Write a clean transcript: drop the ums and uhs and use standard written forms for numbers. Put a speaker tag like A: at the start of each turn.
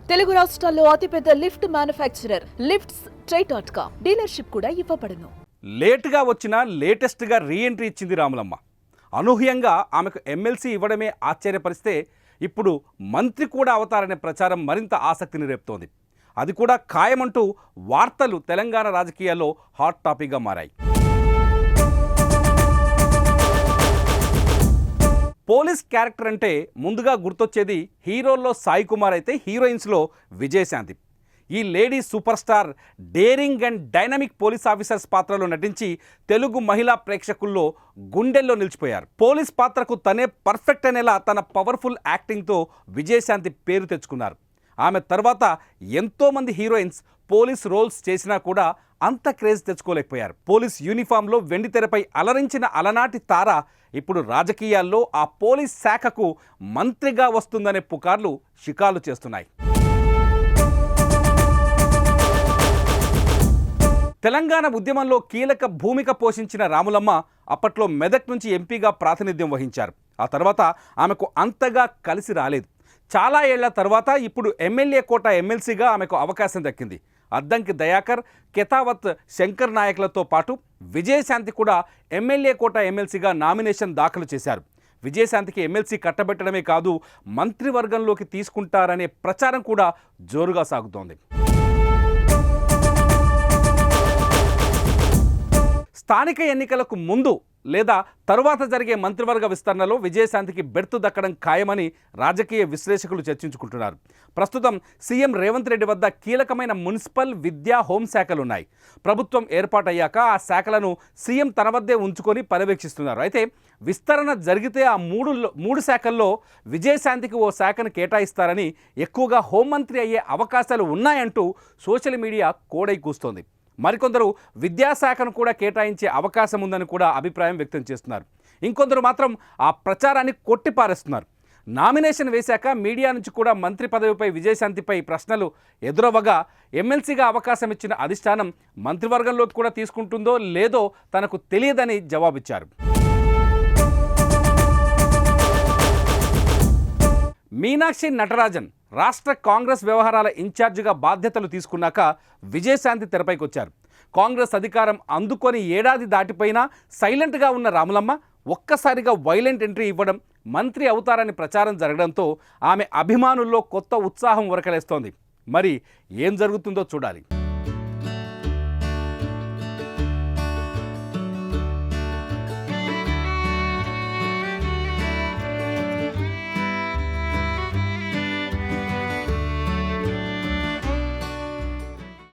A: తెలుగు రాష్ట్రాల్లో అతిపెద్ద lift manufacturer lifts ట్రై.com dealership కూడా ఇవ్వబడును.
B: లేటుగా వచ్చినా లేటెస్ట్గా రీఎంట్రీ ఇచ్చింది రాములమ్మ. అనూహ్యంగా ఆమెకు ఎమ్మెల్సీ ఇవ్వడమే ఆశ్చర్యపరిస్తే ఇప్పుడు మంత్రి కూడా అవతారనే ప్రచారం మరింత ఆసక్తిని రేపుతోంది. అది కూడా ఖాయమంటూ వార్తలు తెలంగాణ రాజకీయాల్లో హాట్ టాపిక్గా మారాయి. పోలీస్ క్యారెక్టర్ అంటే ముందుగా గుర్తొచ్చేది హీరోల్లో సాయి కుమార్ అయితే హీరోయిన్స్లో విజయశాంతి. ఈ lady super star daring and dynamic police officers పాత్రలో నటించి తెలుగు మహిళా ప్రేక్షకుల్లో గుండెల్లో నిలిచిపోయారు. పోలీస్ పాత్రకు తనే పర్ఫెక్ట్ అనేలా తన పవర్ఫుల్ యాక్టింగ్తో విజయశాంతి పేరు తెచ్చుకున్నారు. ఆమె తర్వాత ఎంతోమంది హీరోయిన్స్ పోలీస్ రోల్స్ చేసినా కూడా అంత క్రేజ్ తెచ్చుకోలేకపోయారు. పోలీస్ యూనిఫామ్లో వెండితెరపై అలరించిన అలనాటి తార ఇప్పుడు రాజకీయాల్లో ఆ పోలీస్ శాఖకు మంత్రిగా వస్తుందనే పుకార్లు షికారు చేస్తున్నాయి. తెలంగాణ ఉద్యమంలో కీలక భూమిక పోషించిన రాములమ్మ అప్పట్లో మెదక్ నుంచి ఎంపీగా ప్రాతినిధ్యం వహించారు. ఆ తర్వాత ఆమెకు అంతగా కలిసి రాలేదు. చాలా ఏళ్ల తర్వాత ఇప్పుడు ఎమ్మెల్యే కోట ఎమ్మెల్సీగా ఆమెకు అవకాశం దక్కింది. అద్దంకి దయాకర్, కెతావత్ శంకర్ నాయకులతో పాటు విజయశాంతి కూడా ఎమ్మెల్యే కోట ఎమ్మెల్సీగా నామినేషన్ దాఖలు చేశారు. విజయశాంతికి ఎమ్మెల్సీ కట్టబెట్టడమే కాదు, మంత్రివర్గంలోకి తీసుకుంటారనే ప్రచారం కూడా జోరుగా సాగుతోంది. స్థానిక ఎన్నికలకు ముందు లేదా తరువాత జరిగే మంత్రివర్గ విస్తరణలో విజయశాంతికి బెర్తు దక్కడం ఖాయమని రాజకీయ విశ్లేషకులు చర్చించుకుంటున్నారు. ప్రస్తుతం సీఎం రేవంత్ రెడ్డి వద్ద కీలకమైన మున్సిపల్, విద్యా, హోంశాఖలున్నాయి. ప్రభుత్వం ఏర్పాటయ్యాక ఆ శాఖలను సీఎం తన వద్దే ఉంచుకొని పర్యవేక్షిస్తున్నారు. అయితే విస్తరణ జరిగితే ఆ మూడు శాఖల్లో విజయశాంతికి ఓ శాఖను కేటాయిస్తారని, ఎక్కువగా హోంమంత్రి అయ్యే అవకాశాలు ఉన్నాయంటూ సోషల్ మీడియా కోడై కూస్తోంది. మరికొందరు విద్యాశాఖను కూడా కేటాయించే అవకాశం ఉందని కూడా అభిప్రాయం వ్యక్తం చేస్తున్నారు. ఇంకొందరు మాత్రం ఆ ప్రచారాన్ని కొట్టిపారేస్తున్నారు. నామినేషన్ వేశాక మీడియా నుంచి కూడా మంత్రి పదవిపై విజయశాంతిపై ప్రశ్నలు ఎదురవ్వగా ఎమ్మెల్సీగా అవకాశం ఇచ్చిన అధిష్టానం మంత్రివర్గంలోకి కూడా తీసుకుంటుందో లేదో తనకు తెలియదని జవాబిచ్చారు. మీనాక్షి నటరాజన్ రాష్ట్ర కాంగ్రెస్ వ్యవహారాల ఇన్ఛార్జిగా బాధ్యతలు తీసుకున్నాక విజయశాంతి తెరపైకి వచ్చారు. కాంగ్రెస్ అధికారం అందుకొని ఏడాది దాటిపోయినా సైలెంట్గా ఉన్న రాములమ్మ ఒక్కసారిగా వైలెంట్ ఎంట్రీ ఇవ్వడం, మంత్రి అవుతారని ప్రచారం జరగడంతో ఆమె అభిమానుల్లో కొత్త ఉత్సాహం ఉరకలేస్తోంది. మరి ఏం జరుగుతుందో చూడాలి.